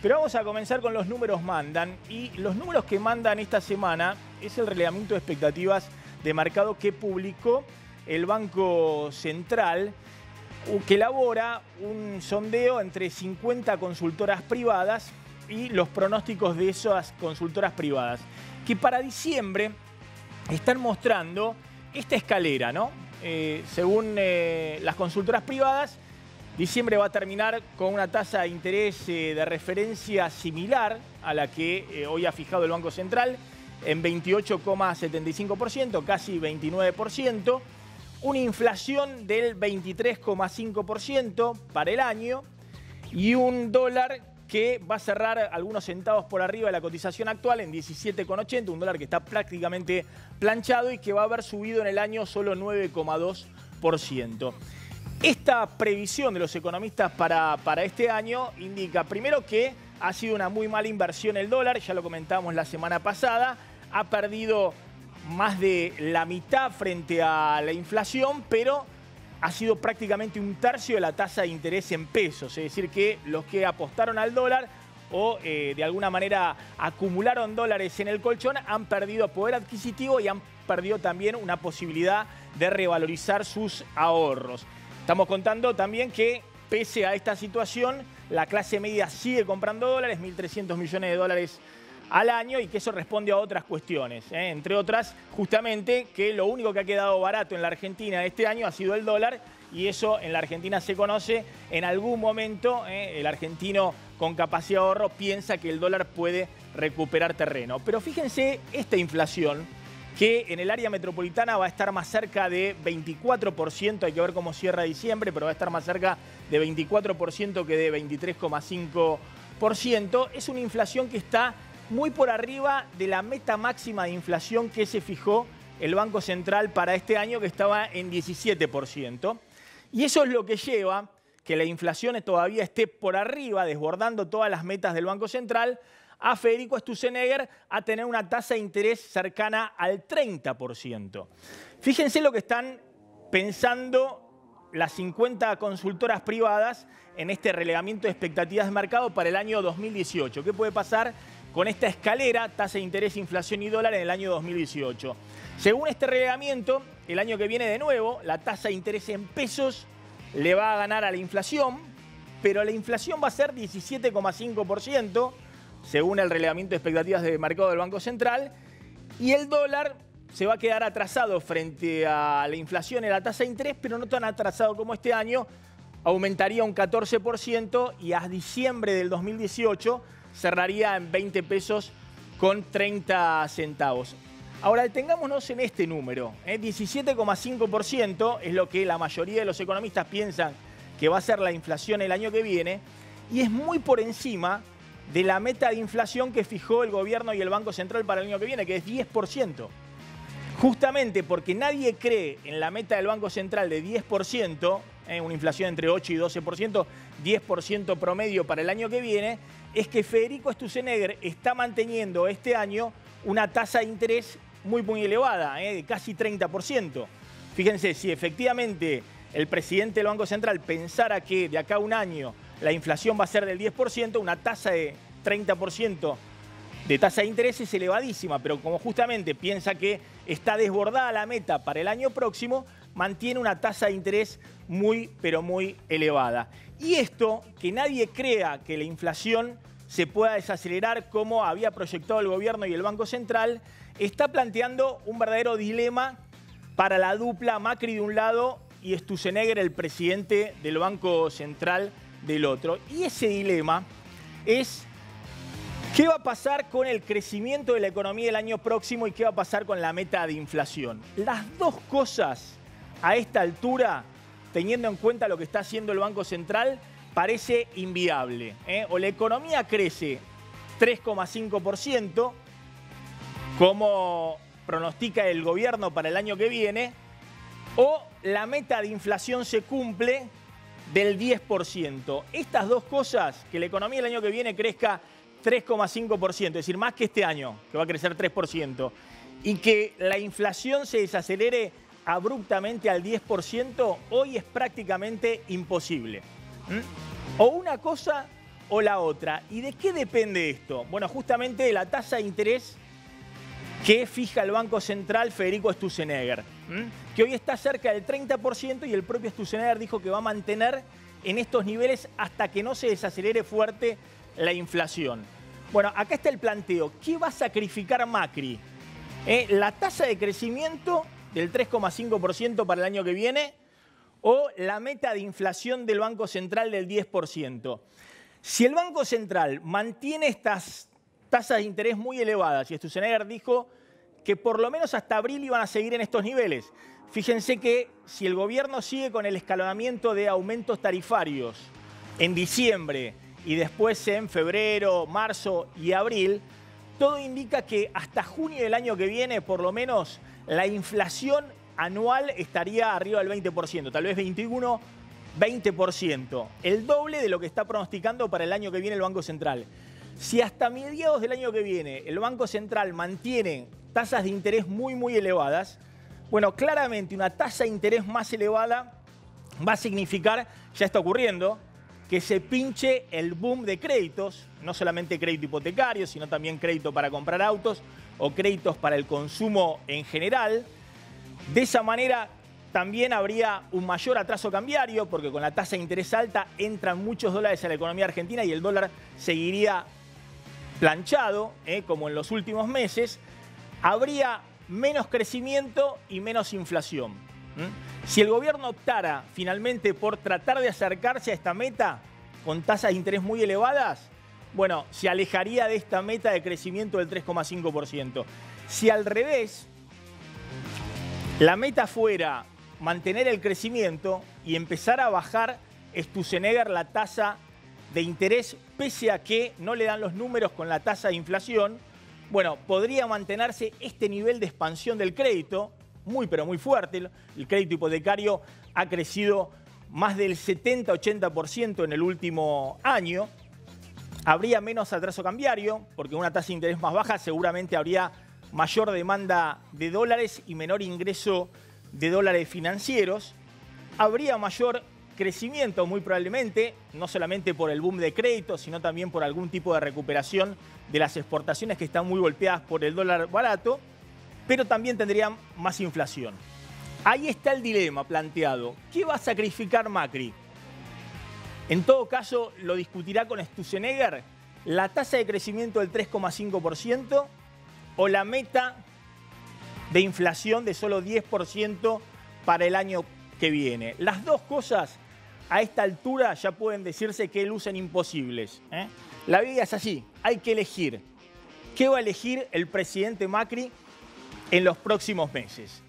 Pero vamos a comenzar con los números mandan. Y los números que mandan esta semana es el relevamiento de expectativas de mercado que publicó el Banco Central, que elabora un sondeo entre 50 consultoras privadas y los pronósticos de esas consultoras privadas, que para diciembre están mostrando esta escalera, ¿no? Según las consultoras privadas, diciembre va a terminar con una tasa de interés de referencia similar a la que hoy ha fijado el Banco Central, en 28,75%, casi 29%, una inflación del 23,5% para el año y un dólar que va a cerrar algunos centavos por arriba de la cotización actual en 17,80, un dólar que está prácticamente planchado y que va a haber subido en el año solo 9,2%. Esta previsión de los economistas para este año indica, primero, que ha sido una muy mala inversión el dólar, ya lo comentamos la semana pasada, ha perdido más de la mitad frente a la inflación, pero ha sido prácticamente un tercio de la tasa de interés en pesos. Es decir, que los que apostaron al dólar o de alguna manera acumularon dólares en el colchón han perdido poder adquisitivo y han perdido también una posibilidad de revalorizar sus ahorros. Estamos contando también que, pese a esta situación, la clase media sigue comprando dólares, 1.300 millones de dólares al año, y que eso responde a otras cuestiones, entre otras, justamente, que lo único que ha quedado barato en la Argentina este año ha sido el dólar, y eso en la Argentina se conoce. En algún momento el argentino con capacidad de ahorro piensa que el dólar puede recuperar terreno. Pero fíjense esta inflación, que en el área metropolitana va a estar más cerca de 24%, hay que ver cómo cierra diciembre, pero va a estar más cerca de 24% que de 23,5%. Es una inflación que está muy por arriba de la meta máxima de inflación que se fijó el Banco Central para este año, que estaba en 17%. Y eso es lo que lleva que la inflación todavía esté por arriba, desbordando todas las metas del Banco Central, a Federico Sturzenegger a tener una tasa de interés cercana al 30%. Fíjense lo que están pensando las 50 consultoras privadas en este relevamiento de expectativas de mercado para el año 2018. ¿Qué puede pasar con esta escalera, tasa de interés, inflación y dólar en el año 2018? Según este relevamiento, el año que viene de nuevo, la tasa de interés en pesos le va a ganar a la inflación, pero la inflación va a ser 17,5%, según el relevamiento de expectativas de mercado del Banco Central, y el dólar se va a quedar atrasado frente a la inflación y la tasa de interés, pero no tan atrasado como este año, aumentaría un 14% y a diciembre del 2018 cerraría en 20 pesos con 30 centavos. Ahora, detengámonos en este número. 17,5% es lo que la mayoría de los economistas piensan que va a ser la inflación el año que viene, y es muy por encima de la meta de inflación que fijó el gobierno y el Banco Central para el año que viene, que es 10%. Justamente porque nadie cree en la meta del Banco Central de 10%, una inflación entre 8 y 12%, 10% promedio para el año que viene, es que Federico Sturzenegger está manteniendo este año una tasa de interés muy elevada, de casi 30%. Fíjense, si efectivamente el presidente del Banco Central pensara que de acá a un año la inflación va a ser del 10%, una tasa de 30% de tasa de interés es elevadísima, pero como justamente piensa que está desbordada la meta para el año próximo, mantiene una tasa de interés muy, pero muy elevada. Y esto, que nadie crea que la inflación se pueda desacelerar como había proyectado el gobierno y el Banco Central, está planteando un verdadero dilema para la dupla Macri de un lado y Sturzenegger, el presidente del Banco Central, del otro. Y ese dilema es: ¿qué va a pasar con el crecimiento de la economía el año próximo y qué va a pasar con la meta de inflación? Las dos cosas a esta altura, teniendo en cuenta lo que está haciendo el Banco Central, parece inviable. O la economía crece 3,5%, como pronostica el gobierno para el año que viene, o la meta de inflación se cumple del 10%. Estas dos cosas, que la economía el año que viene crezca 3,5%, es decir, más que este año, que va a crecer 3%, y que la inflación se desacelere abruptamente al 10%, hoy es prácticamente imposible. O una cosa o la otra. ¿Y de qué depende esto? Bueno, justamente de la tasa de interés que fija el Banco Central Federico Sturzenegger, que hoy está cerca del 30% y el propio Sturzenegger dijo que va a mantener en estos niveles hasta que no se desacelere fuerte la inflación. Bueno, acá está el planteo. ¿Qué va a sacrificar Macri? ¿La tasa de crecimiento del 3,5% para el año que viene o la meta de inflación del Banco Central del 10%? Si el Banco Central mantiene estas tasas de interés muy elevadas, y Sturzenegger dijo que por lo menos hasta abril iban a seguir en estos niveles. Fíjense que si el gobierno sigue con el escalonamiento de aumentos tarifarios en diciembre y después en febrero, marzo y abril, todo indica que hasta junio del año que viene, por lo menos, la inflación anual estaría arriba del 20%, tal vez 21, 20%, el doble de lo que está pronosticando para el año que viene el Banco Central. Si hasta mediados del año que viene el Banco Central mantiene tasas de interés muy elevadas, bueno, claramente una tasa de interés más elevada va a significar, ya está ocurriendo, que se pinche el boom de créditos, no solamente crédito hipotecario, sino también crédito para comprar autos o créditos para el consumo en general. De esa manera también habría un mayor atraso cambiario, porque con la tasa de interés alta entran muchos dólares a la economía argentina y el dólar seguiría planchado, como en los últimos meses. Habría menos crecimiento y menos inflación. Si el gobierno optara finalmente por tratar de acercarse a esta meta con tasas de interés muy elevadas, bueno, se alejaría de esta meta de crecimiento del 3,5%. Si al revés, la meta fuera mantener el crecimiento y empezar a bajar Sturzenegger la tasa de interés, pese a que no le dan los números con la tasa de inflación, bueno, podría mantenerse este nivel de expansión del crédito, pero muy fuerte. El crédito hipotecario ha crecido más del 70-80% en el último año. Habría menos atraso cambiario, porque una tasa de interés más baja seguramente habría mayor demanda de dólares y menor ingreso de dólares financieros. Habría mayor crecimiento, muy probablemente, no solamente por el boom de crédito, sino también por algún tipo de recuperación de las exportaciones que están muy golpeadas por el dólar barato, pero también tendrían más inflación. Ahí está el dilema planteado. ¿Qué va a sacrificar Macri? En todo caso, lo discutirá con Sturzenegger, la tasa de crecimiento del 3,5% o la meta de inflación de solo 10% para el año que viene. Las dos cosas a esta altura ya pueden decirse que lucen imposibles. La vida es así, hay que elegir. ¿Qué va a elegir el presidente Macri en los próximos meses?